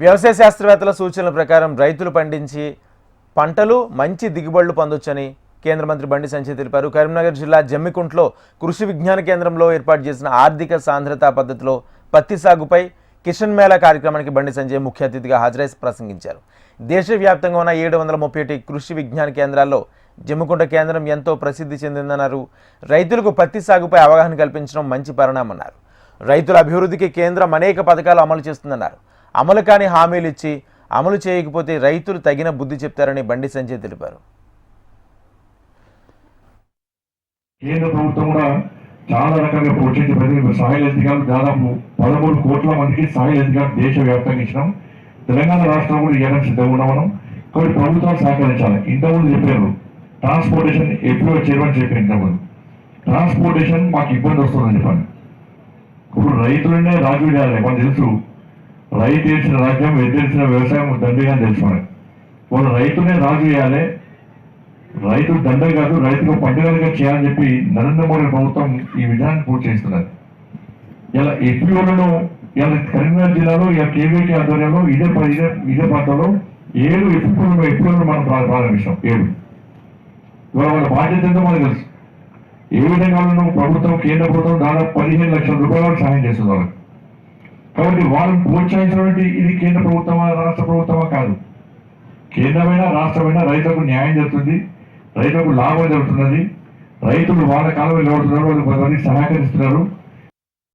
వ్యవసాయ శాస్త్రవేత్తల సూచనల ప్రకారం రైతులు పండించి పంటలు మంచి దిగుబడులు పొందొచ్చని కేంద్ర మంత్రి బండి సంజయ్ తెలిపారు. కరీంనగర్ జిల్లా జమ్మికుంటలో కృషి విజ్ఞాన కేంద్రంలో ఏర్పాటు చేసిన ఆర్థిక సాంద్రతా పద్ధతిలో పత్తి సాగుపై కిషన్ మేళా కార్యక్రమానికి బండి సంజయ్ ముఖ్య అతిథిగా హాజరై ప్రసంగించారు. దేశవ్యాప్తంగా ఉన్న 731 కృషి విజ్ఞాన కేంద్రాల్లో జమ్మికుంట కేంద్రం ఎంతో ప్రసిద్ధి చెందిందన్నారు. రైతులకు పత్తి సాగుపై అవగాహన కల్పించడం మంచి పరిణామన్నారు. రైతుల అభివృద్ధికి కేంద్రం అనేక పథకాలు అమలు చేస్తుందన్నారు. అమలు కాని హామీలు ఇచ్చి అమలు చేయకపోతే రైతులు తగిన బుద్ధి చెప్తారని బండి సంజయ్ తెలిపారు. కేంద్ర ప్రభుత్వం కూడా చాలా రకాలుగా పోషించే ప్రతి సాయిల్ అధికారులు దాదాపు 13 కోట్ల మందికి సాయిల్ అధికారులు దేశవ్యాప్తంగా ఇచ్చినాం. తెలంగాణ రాష్ట్రం కూడా ఇవ్వడానికి సిద్ధంగా ఉన్నాం మనం. కాబట్టి ప్రభుత్వం సహకరించాలి. ఇంతకుముందు చెప్పారు ట్రాన్స్పోర్టేషన్ ఎప్పుడో చేయమని చెప్పారు. ఇంతకుముందు ట్రాన్స్పోర్టేషన్ మాకు ఇబ్బంది వస్తుందని చెప్పండి. ఇప్పుడు రైతులనే రాజు చేయాలి. మనకు తెలుసు రైతు వేసిన రాజ్యం ఎద్దేసిన వ్యవసాయం దండగా తెలుసు మనకి. వాళ్ళు రైతునే రాజు చేయాలి, రైతు దండ కాదు రైతుకు పండుగలుగా చేయాలని చెప్పి నరేంద్ర మోడీ ప్రభుత్వం ఈ విధానాన్ని పూర్తి చేస్తున్నారు. ఇలా ఎఫ్పిఓలను ఇలా కరీంనగర్ జిల్లాలో ఇలా కేవీకే ఆధ్వర్యంలో ఇదే ప్రాంతంలో 7 ఎఫ్పిఓలను మనం ప్రారంభిస్తాం. 7 ఇవాళ వాళ్ళ బాధ్యత ఎంతో మనకు తెలుసు. ఏ విధంగా ప్రభుత్వం కేంద్ర ప్రభుత్వం దాదాపు 15 లక్షల రూపాయల సహాయం చేస్తుంది వాళ్ళకి. కాబట్టి వాళ్ళని ప్రోత్సహించినటువంటి ఇది కేంద్ర ప్రభుత్వమా రాష్ట్ర ప్రభుత్వమా కాదు. కేంద్రమైనా రాష్ట్రమైనా రైతులకు న్యాయం జరుగుతుంది, రైతులకు లాభం జరుగుతున్నది. రైతులు వాళ్ళ కాలంలో నిలబడుతున్నారు, వాళ్ళు కొంతమంది సహకరిస్తున్నారు.